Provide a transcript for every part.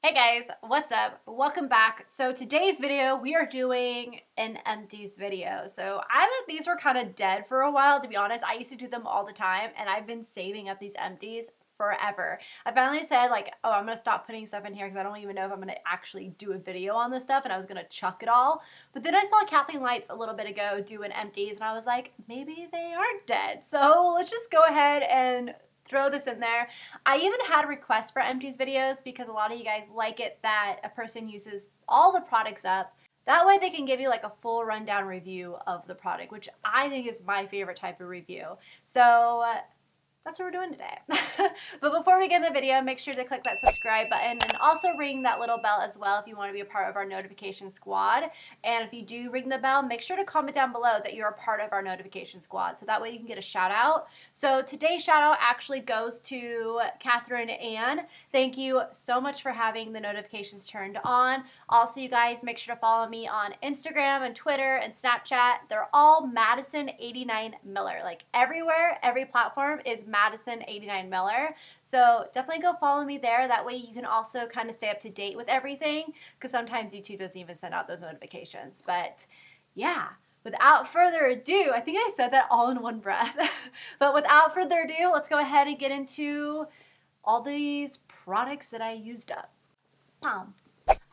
Hey guys, what's up? Welcome back. So today's video, we are doing an empties video. So I thought these were kind of dead for a while, to be honest. I used to do them all the time and I've been saving up these empties forever. I finally said like, oh, I'm gonna stop putting stuff in here because I don't even know if I'm gonna actually do a video on this stuff, and I was gonna chuck it all. But then I saw Kathleen Lights a little bit ago do an empties and I was like, maybe they aren't dead. So let's just go ahead and throw this in there. I even had requests for empties videos because a lot of you guys like it that a person uses all the products up. That way they can give you like a full rundown review of the product, which I think is my favorite type of review. So that's what we're doing today. But before we get in the video, make sure to click that subscribe button and also ring that little bell as well if you want to be a part of our notification squad. And if you do ring the bell, make sure to comment down below that you're a part of our notification squad, so that way you can get a shout out. So today's shout out actually goes to Catherine Ann. Thank you so much for having the notifications turned on. Also, you guys, make sure to follow me on Instagram and Twitter and Snapchat. They're all Madison89 Miller. Like everywhere, every platform is Madison89 Miller. So definitely go follow me there. That way you can also kind of stay up to date with everything, because sometimes YouTube doesn't even send out those notifications. But yeah, without further ado, I think I said that all in one breath. But without further ado, let's go ahead and get into all these products that I used up. All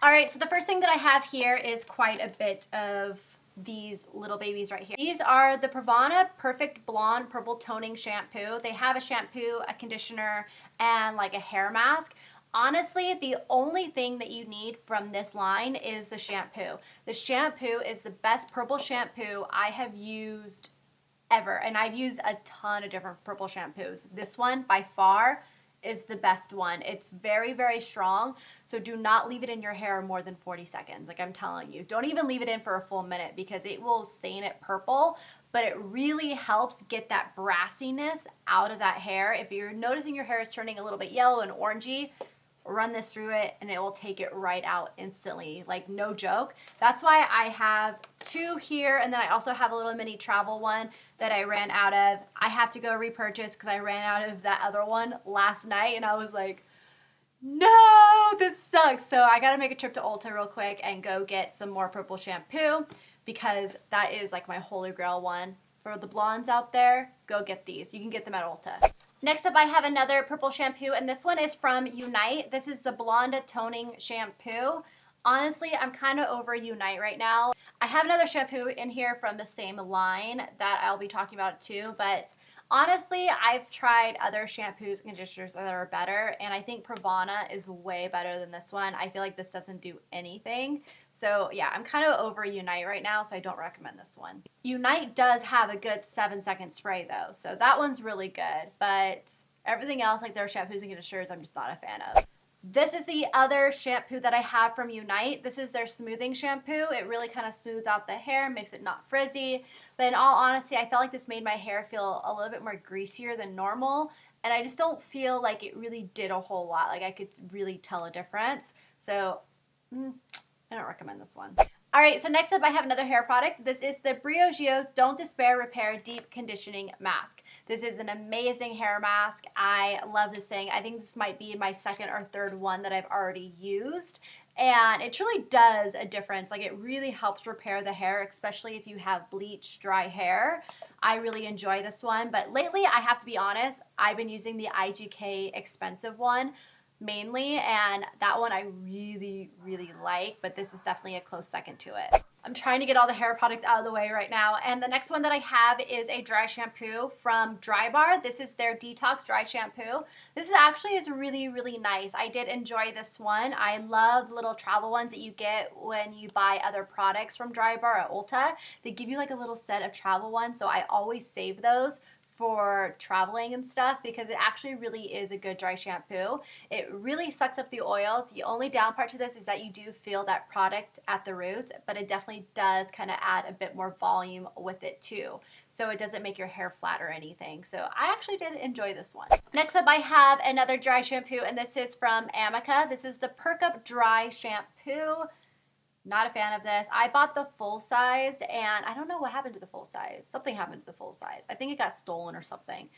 right, so the first thing that I have here is quite a bit of these little babies right here. These are the Pravana Perfect Blonde Purple Toning Shampoo. They have a shampoo, a conditioner, and like a hair mask. Honestly, the only thing that you need from this line is the shampoo. The shampoo is the best purple shampoo I have used ever, and I've used a ton of different purple shampoos. This one, by far, is the best one. It's very, very strong, so do not leave it in your hair more than 40 seconds. Like I'm telling you, don't even leave it in for a full minute because it will stain it purple, but it really helps get that brassiness out of that hair. If you're noticing your hair is turning a little bit yellow and orangey, run this through it and it will take it right out instantly, like no joke. That's why I have two here, and then I also have a little mini travel one that I ran out of. I have to go repurchase because I ran out of that other one last night and I was like, no, this sucks. So I gotta make a trip to Ulta real quick and go get some more purple shampoo, because that is like my holy grail one. For the blondes out there, go get these. You can get them at Ulta. Next up, I have another purple shampoo, and this one is from Unite. This is the Blonde Toning Shampoo. Honestly, I'm kind of over Unite right now. I have another shampoo in here from the same line that I'll be talking about too, but honestly, I've tried other shampoos and conditioners that are better, and I think Pravana is way better than this one. I feel like this doesn't do anything. So yeah, I'm kind of over Unite right now, so I don't recommend this one. Unite does have a good 7-second spray though, so that one's really good, but everything else, like their shampoos and conditioners, I'm just not a fan of. This is the other shampoo that I have from Unite. This is their smoothing shampoo. It really kind of smooths out the hair, makes it not frizzy. But in all honesty, I felt like this made my hair feel a little bit more greasier than normal. And I just don't feel like it really did a whole lot. Like I could really tell a difference. So I don't recommend this one. All right, so next up I have another hair product. This is the Briogeo Don't Despair Repair Deep Conditioning Mask. This is an amazing hair mask. I love this thing. I think this might be my second or third one that I've already used. And it truly does a difference. Like it really helps repair the hair, especially if you have bleached, dry hair. I really enjoy this one. But lately, I have to be honest, I've been using the IGK expensive one mainly, and that one I really, really like, but this is definitely a close second to it. I'm trying to get all the hair products out of the way right now, and the next one that I have is a dry shampoo from Dry Bar. This is their Detox Dry Shampoo. This is really, really nice. I did enjoy this one. I love the little travel ones that you get when you buy other products from Dry Bar at Ulta. They give you like a little set of travel ones, so I always save those for traveling and stuff because it actually really is a good dry shampoo. It really sucks up the oils. The only down part to this is that you do feel that product at the roots, but it definitely does kind of add a bit more volume with it too. So it doesn't make your hair flat or anything. So I actually did enjoy this one. Next up I have another dry shampoo, and this is from Amica. This is the Perk Up Dry Shampoo. Not a fan of this. I bought the full size and I don't know what happened to the full size. Something happened to the full size. I think it got stolen or something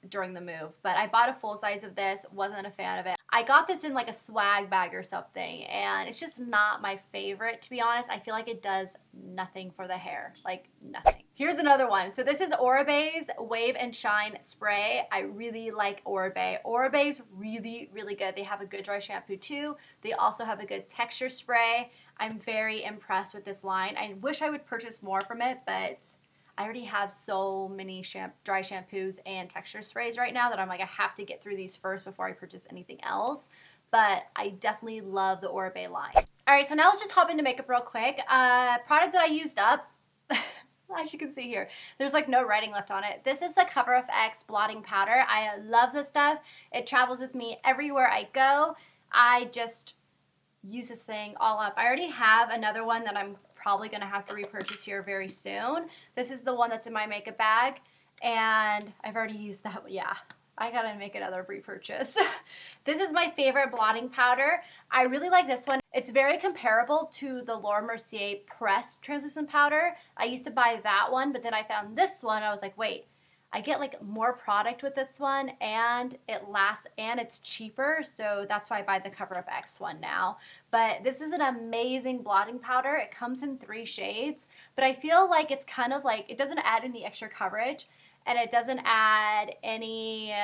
during the move. But I bought a full size of this. Wasn't a fan of it. I got this in like a swag bag or something and it's just not my favorite, to be honest. I feel like it does nothing for the hair. Like nothing. Here's another one. So this is Oribe's Wave and Shine Spray. I really like Oribe. Oribe's really, really good. They have a good dry shampoo too. They also have a good texture spray. I'm very impressed with this line. I wish I would purchase more from it, but I already have so many dry shampoos and texture sprays right now that I'm like, I have to get through these first before I purchase anything else. But I definitely love the Oribe line. All right, so now let's just hop into makeup real quick. Product that I used up, as you can see here, there's like no writing left on it. This is the Cover FX blotting powder. I love this stuff. It travels with me everywhere I go. I just use this thing all up. I already have another one that I'm probably going to have to repurchase here very soon. This is the one that's in my makeup bag, and I've already used that. Yeah, I gotta make another repurchase. This is my favorite blotting powder. I really like this one. It's very comparable to the Laura Mercier pressed translucent powder. I used to buy that one, but then I found this one. I was like, wait, I get like more product with this one and it lasts and it's cheaper. So that's why I buy the Cover FX one now. But this is an amazing blotting powder. It comes in 3 shades, but I feel like it's kind of like, it doesn't add any extra coverage and it doesn't add any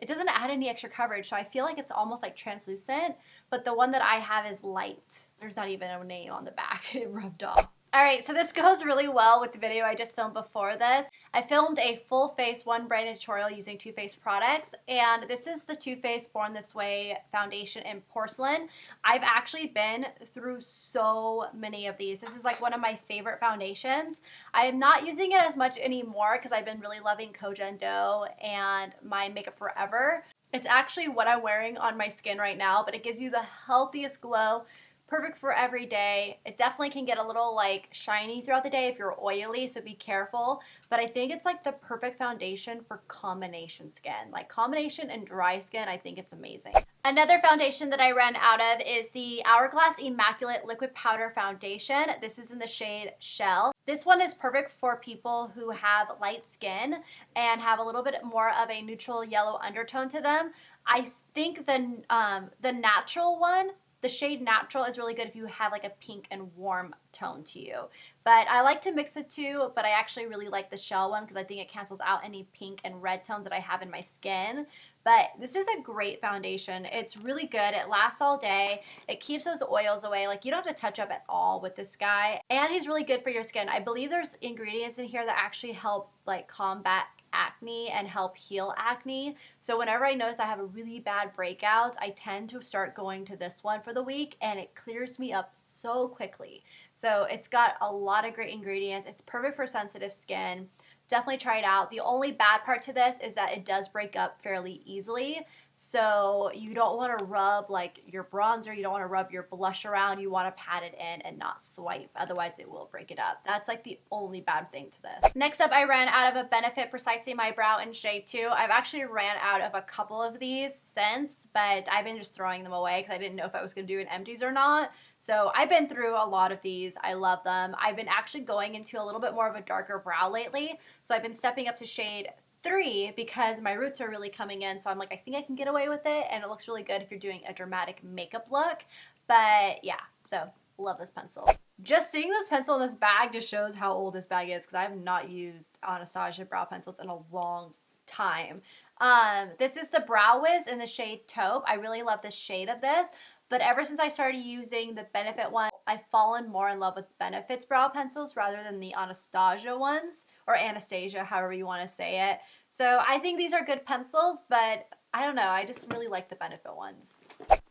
extra coverage. So I feel like it's almost like translucent, but the one that I have is light. There's not even a name on the back. It rubbed off. All right, so this goes really well with the video I just filmed before this. I filmed a full face one brand tutorial using Too Faced products, and this is the Too Faced Born This Way foundation in porcelain. I've actually been through so many of these. This is like one of my favorite foundations. I am not using it as much anymore because I've been really loving Kojen Do and my Makeup Forever. It's actually what I'm wearing on my skin right now, but it gives you the healthiest glow. Perfect for every day. It definitely can get a little like shiny throughout the day if you're oily, so be careful. But I think it's like the perfect foundation for combination skin. Like combination and dry skin, I think it's amazing. Another foundation that I ran out of is the Hourglass Immaculate Liquid Powder Foundation. This is in the shade Shell. This one is perfect for people who have light skin and have a little bit more of a neutral yellow undertone to them. I think the natural one, the shade Natural, is really good if you have like a pink and warm tone to you. But I like to mix the two, but I actually really like the Shell one because I think it cancels out any pink and red tones that I have in my skin. But this is a great foundation. It's really good. It lasts all day. It keeps those oils away. Like you don't have to touch up at all with this guy. And he's really good for your skin. I believe there's ingredients in here that actually help like combat acne and help heal acne. So whenever I notice I have a really bad breakout, I tend to start going to this one for the week and it clears me up so quickly. So it's got a lot of great ingredients. It's perfect for sensitive skin. Definitely try it out. The only bad part to this is that it does break up fairly easily. So you don't want to rub like your bronzer, you don't want to rub your blush around, you want to pat it in and not swipe, otherwise it will break it up. That's like the only bad thing to this. Next up, I ran out of a Benefit Precisely My Brow in shade 2. I've actually ran out of a couple of these since, but I've been just throwing them away because I didn't know if I was going to do an Empties or not. So I've been through a lot of these. I love them. I've been actually going into a little bit more of a darker brow lately, so I've been stepping up to shade 3 because my roots are really coming in, so I'm like, I think I can get away with it, and it looks really good if you're doing a dramatic makeup look. But yeah, so love this pencil. Just seeing this pencil in this bag just shows how old this bag is because I have not used Anastasia brow pencils in a long time. This is the Brow Wiz in the shade Taupe. I really love the shade of this, but ever since I started using the Benefit one, I've fallen more in love with Benefit's brow pencils rather than the Anastasia ones, or Anastasia, however you want to say it. So I think these are good pencils, but I don't know, I just really like the Benefit ones.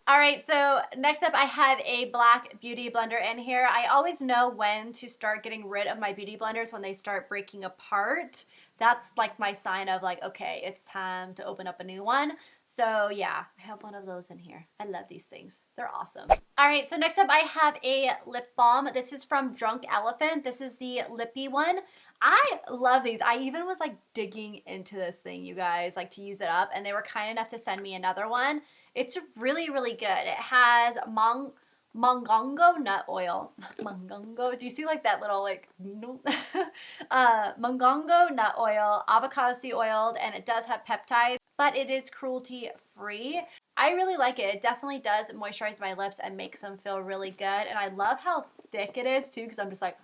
All right, so next up I have a black beauty blender in here. I always know when to start getting rid of my beauty blenders when they start breaking apart. That's like my sign of like, okay, it's time to open up a new one. So yeah, I have one of those in here. I love these things. They're awesome. All right, so next up I have a lip balm. This is from Drunk Elephant. This is the lippy one. I love these. I even was like digging into this thing, you guys, like to use it up, and they were kind enough to send me another one. It's really, really good. It has Mongongo nut oil. Mongongo. Do you see like that little like no? Mongongo nut oil, avocado seed oiled, and it does have peptides, but it is cruelty free. I really like it. It definitely does moisturize my lips and makes them feel really good. And I love how thick it is too, because I'm just like,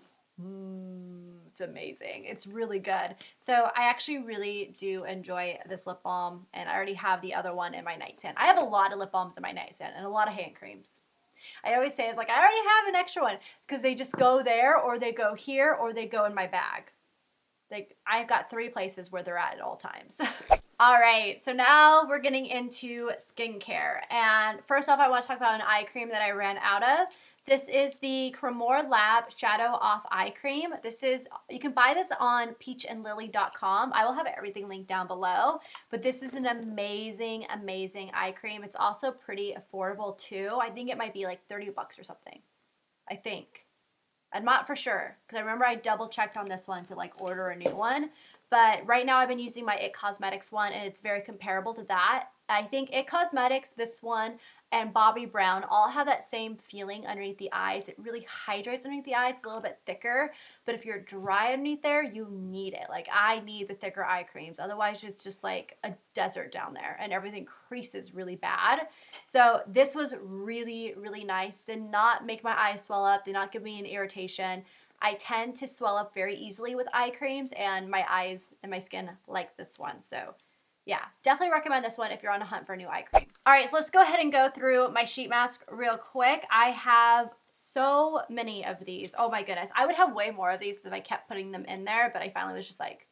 it's amazing. It's really good. So I actually really do enjoy this lip balm, and I already have the other one in my nightstand. I have a lot of lip balms in my nightstand and a lot of hand creams. I always say, like, I already have an extra one, because they just go there, or they go here, or they go in my bag. Like, I've got 3 places where they're at all times. All right, so now we're getting into skincare. And first off, I want to talk about an eye cream that I ran out of. This is the Cremor Lab Shadow Off Eye Cream. You can buy this on peachandlily.com. I will have everything linked down below. But this is an amazing, amazing eye cream. It's also pretty affordable too. I think it might be like 30 bucks or something. I think. I'm not for sure, because I remember I double checked on this one to like order a new one. But right now I've been using my IT Cosmetics one, and it's very comparable to that. I think IT Cosmetics, this one, and Bobbi Brown all have that same feeling underneath the eyes. It really hydrates underneath the eyes. It's a little bit thicker, but if you're dry underneath there, you need it. Like, I need the thicker eye creams. Otherwise, it's just like a desert down there, and everything creases really bad. So this was really, really nice. Did not make my eyes swell up, did not give me an irritation. I tend to swell up very easily with eye creams, and my eyes and my skin like this one. So yeah, definitely recommend this one if you're on a hunt for a new eye cream. All right, so let's go ahead and go through my sheet mask real quick. I have so many of these. Oh my goodness. I would have way more of these if I kept putting them in there, but I finally was just like,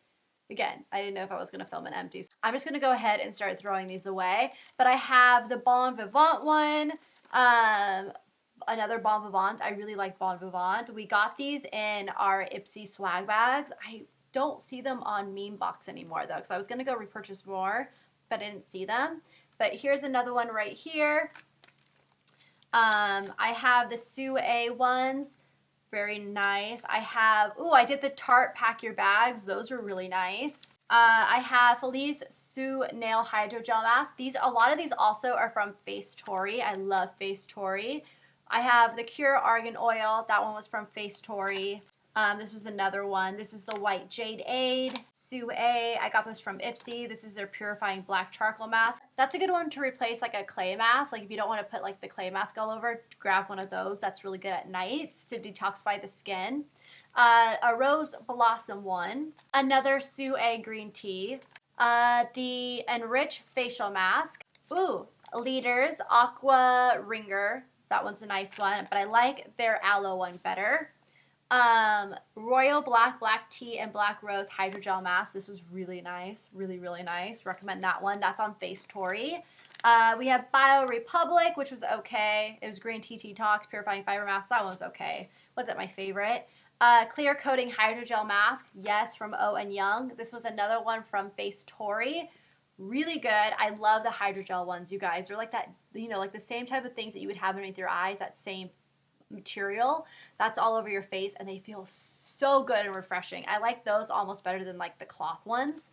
again, I didn't know if I was gonna film an empties. I'm just gonna go ahead and start throwing these away. But I have the Bon Vivant one, another Bon Vivant. I really like Bon Vivant. We got these in our Ipsy swag bags. I don't see them on Mailbox anymore though, because I was gonna go repurchase more, but I didn't see them. But here's another one right here. I have the Sue A ones, very nice. I did the Tarte Pack Your Bags. Those were really nice. I have Felice Sue Nail Hydrogel Mask. A lot of these also are from Face Tory. I love Face Tory. I have the Cure Argan Oil. That one was from Face Tory. This was another one. This is the White Jade Aid, Sue A. I got this from Ipsy. This is their Purifying Black Charcoal Mask. That's a good one to replace like a clay mask. Like if you don't want to put like the clay mask all over, grab one of those. That's really good at night to detoxify the skin. A Rose Blossom one. Another Sue A green tea. The Enrich Facial Mask. Ooh, Leaders Aqua Ringer. That one's a nice one, but I like their aloe one better. Royal Black Tea and Black Rose Hydrogel Mask. This was really nice. Really, really nice. Recommend that one. That's on Face Tory. We have Bio Republic, which was okay. It was Green Tea Detox Purifying Fiber Mask. That one was okay. Wasn't my favorite. Clear Coating Hydrogel Mask. Yes, from O and Young. This was another one from Face Tory. Really good. I love the hydrogel ones, you guys. They're like that, like the same type of things that you would have underneath your eyes, that same material that's all over your face, and they feel so good and refreshing. I like those almost better than like the cloth ones.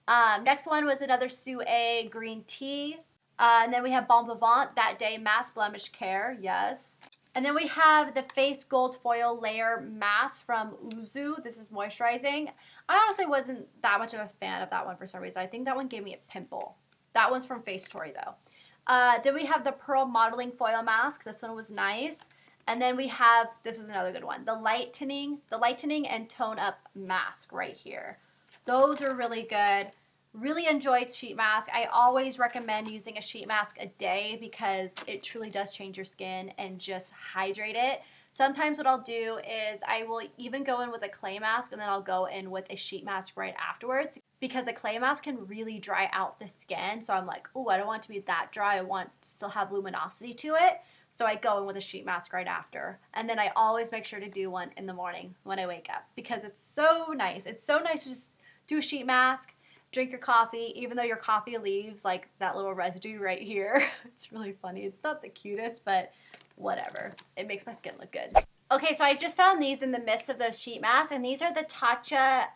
Next one was another Sue A green tea. And then we have Bon Vivant That Day Mask Blemish Care. Yes. And then we have the Face Gold Foil Layer Mask from Uzu. This is moisturizing. I honestly wasn't that much of a fan of that one for some reason. I think that one gave me a pimple. That one's from Face Tory though. Then we have the Pearl Modeling Foil Mask. This one was nice. And then we have, this was another good one, the Lightening and Tone Up Mask right here. Those are really good. Really enjoyed sheet mask. I always recommend using a sheet mask a day because it truly does change your skin and just hydrate it. Sometimes what I'll do is I will even go in with a clay mask, and then I'll go in with a sheet mask right afterwards, because a clay mask can really dry out the skin. So I'm like, oh, I don't want it to be that dry. I want to still have luminosity to it. So I go in with a sheet mask right after. And then I always make sure to do one in the morning when I wake up, because it's so nice. It's so nice to just do a sheet mask, drink your coffee, even though your coffee leaves like that little residue right here. It's really funny. It's not the cutest, but whatever. It makes my skin look good. Okay, so I just found these in the midst of those sheet masks, and these are the Tatcha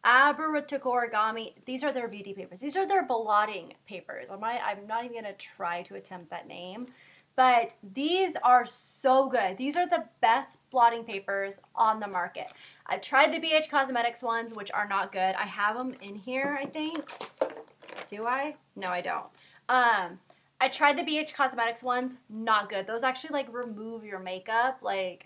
Aberratic Origami. These are their beauty papers. These are their blotting papers. I'm not even going to try to attempt that name. But these are so good. These are the best blotting papers on the market. I've tried the BH Cosmetics ones, which are not good. I have them in here, I think. Do I? No, I don't. I tried the BH Cosmetics ones, not good. Those actually like remove your makeup. Like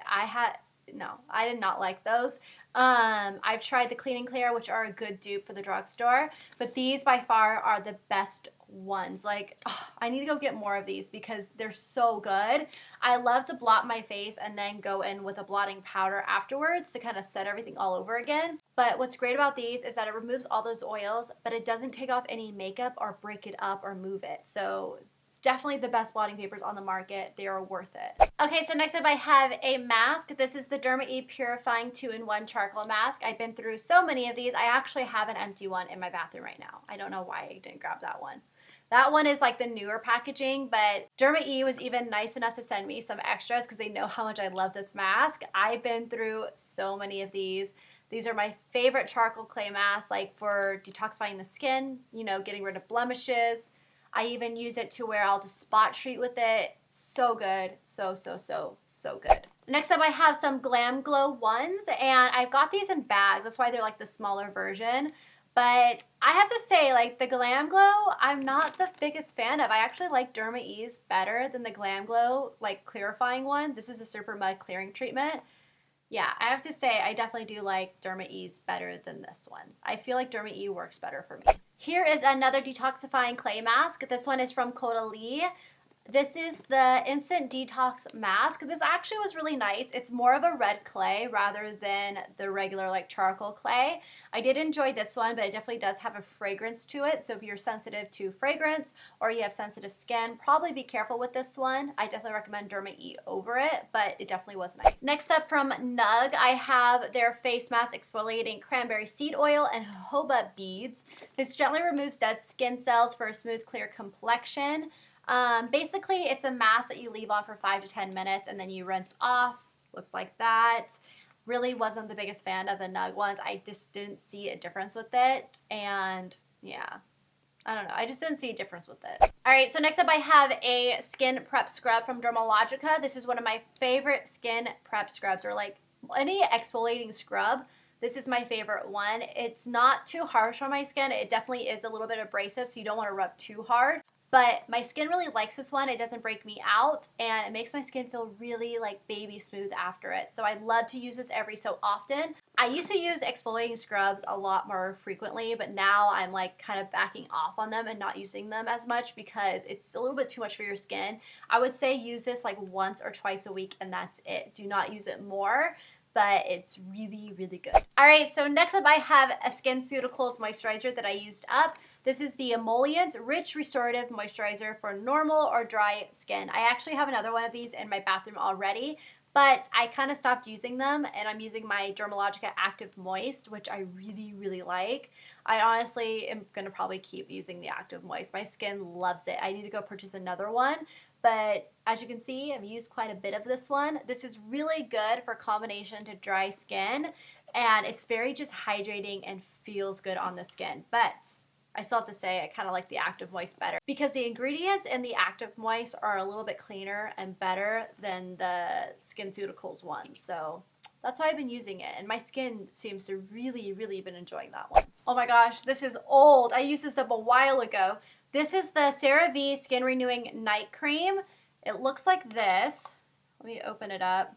no, I did not like those. I've tried the Clean and Clear, which are a good dupe for the drugstore, but these by far are the best ones. Like, I need to go get more of these because they're so good. I love to blot my face and then go in with a blotting powder afterwards to kind of set everything all over again. But what's great about these is that it removes all those oils, but it doesn't take off any makeup or break it up or move it. So definitely the best blotting papers on the market. They are worth it. Okay, so next up I have a mask. This is the Derma E Purifying 2-in-1 Charcoal Mask. I've been through so many of these. I actually have an empty one in my bathroom right now. I don't know why I didn't grab that one. That one is like the newer packaging, but Derma E was even nice enough to send me some extras because they know how much I love this mask. I've been through so many of these. These are my favorite charcoal clay masks, like for detoxifying the skin, you know, getting rid of blemishes. I even use it to where I'll just spot treat with it. So good. So good. Next up, I have some Glam Glow ones, and I've got these in bags. That's why they're like the smaller version. But I have to say, like, the Glam Glow, I'm not the biggest fan of. I actually like Derma E's better than the Glam Glow, like, clarifying one. This is a Super Mud Clearing Treatment. Yeah, I have to say, I definitely do like Derma E's better than this one. I feel like Derma E works better for me. Here is another detoxifying clay mask. This one is from Caudalie. This is the Instant Detox Mask. This actually was really nice. It's more of a red clay rather than the regular like charcoal clay. I did enjoy this one, but it definitely does have a fragrance to it. So if you're sensitive to fragrance or you have sensitive skin, probably be careful with this one. I definitely recommend Derma E over it, but it definitely was nice. Next up from Nug, I have their face mask exfoliating cranberry seed oil and jojoba beads. This gently removes dead skin cells for a smooth, clear complexion. Basically, it's a mask that you leave on for 5 to 10 minutes and then you rinse off. Looks like that. Really wasn't the biggest fan of the Nug ones. I just didn't see a difference with it. And yeah, I don't know. I just didn't see a difference with it. All right, so next up I have a skin prep scrub from Dermalogica. This is one of my favorite skin prep scrubs, or like any exfoliating scrub. This is my favorite one. It's not too harsh on my skin. It definitely is a little bit abrasive, so you don't want to rub too hard. But my skin really likes this one. It doesn't break me out, and it makes my skin feel really like baby smooth after it. So I love to use this every so often. I used to use exfoliating scrubs a lot more frequently, but now I'm like kind of backing off on them and not using them as much because it's a little bit too much for your skin. I would say use this like once or twice a week and that's it. Do not use it more, but it's really good. All right, so next up I have a SkinCeuticals moisturizer that I used up. This is the Emollient Rich Restorative Moisturizer for normal or dry skin. I actually have another one of these in my bathroom already, but I kind of stopped using them, and I'm using my Dermalogica Active Moist, which I really like. I honestly am going to probably keep using the Active Moist. My skin loves it. I need to go purchase another one, but as you can see, I've used quite a bit of this one. This is really good for combination to dry skin, and it's very just hydrating and feels good on the skin. But I still have to say I kind of like the Active Moist better because the ingredients in the Active Moist are a little bit cleaner and better than the SkinCeuticals one. So that's why I've been using it, and my skin seems to really been enjoying that one. Oh my gosh, this is old. I used this up a while ago. This is the CeraVe Skin Renewing Night Cream. It looks like this. Let me open it up.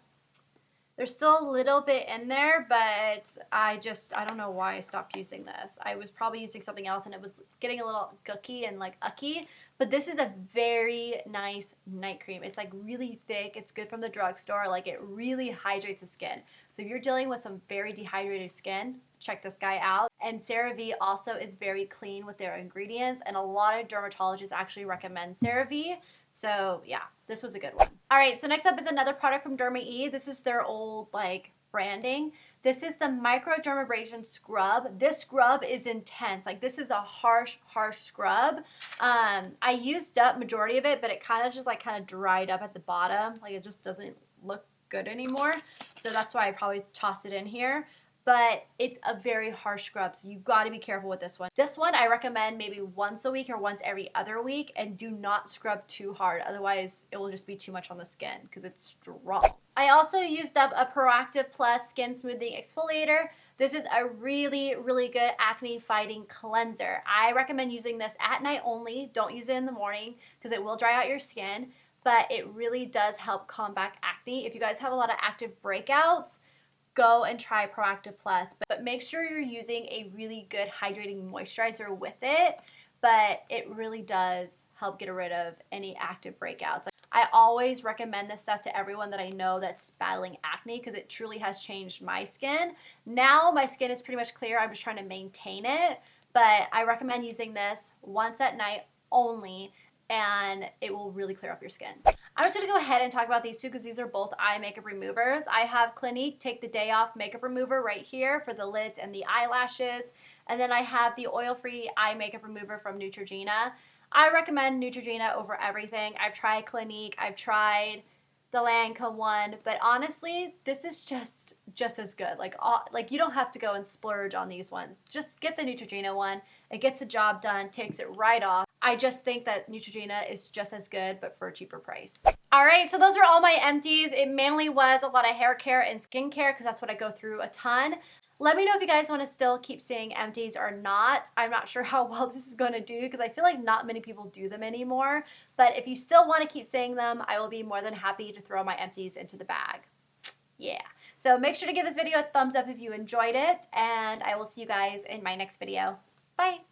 There's still a little bit in there, but I don't know why I stopped using this. I was probably using something else and it was getting a little gooky and like ucky, but this is a very nice night cream. It's like really thick. It's good from the drugstore. Like it really hydrates the skin. So if you're dealing with some very dehydrated skin, check this guy out. And CeraVe also is very clean with their ingredients, and a lot of dermatologists actually recommend CeraVe. So yeah, this was a good one. All right, so next up is another product from Derma E. This is their old like branding. This is the Microdermabrasion scrub. This scrub is intense. Like this is a harsh scrub. I used up majority of it, but it kind of dried up at the bottom. Like it just doesn't look good anymore. So that's why I probably tossed it in here. but it's a very harsh scrub, so you've got to be careful with this one. This one I recommend maybe once a week or once every other week, and do not scrub too hard, otherwise it will just be too much on the skin because it's strong. I also used up a Proactiv Plus Skin Smoothing Exfoliator. This is a really, really good acne fighting cleanser. I recommend using this at night only. Don't use it in the morning because it will dry out your skin, but it really does help combat acne. If you guys have a lot of active breakouts, go and try Proactiv Plus, but make sure you're using a really good hydrating moisturizer with it, but it really does help get rid of any active breakouts. I always recommend this stuff to everyone that I know that's battling acne because it truly has changed my skin. Now my skin is pretty much clear. I'm just trying to maintain it, but I recommend using this once at night only, and it will really clear up your skin. I'm just gonna go ahead and talk about these two because these are both eye makeup removers. I have Clinique Take the Day Off Makeup Remover right here for the lids and the eyelashes. And then I have the oil-free eye makeup remover from Neutrogena. I recommend Neutrogena over everything. I've tried Clinique, I've tried the Lancome one, but honestly, this is just as good. Like you don't have to go and splurge on these ones. Just get the Neutrogena one. It gets the job done, takes it right off. I just think that Neutrogena is just as good, but for a cheaper price. All right, so those are all my empties. It mainly was a lot of hair care and skincare because that's what I go through a ton. Let me know if you guys want to still keep seeing empties or not. I'm not sure how well this is going to do because I feel like not many people do them anymore. But if you still want to keep seeing them, I will be more than happy to throw my empties into the bag. Yeah. So make sure to give this video a thumbs up if you enjoyed it, and I will see you guys in my next video. Bye.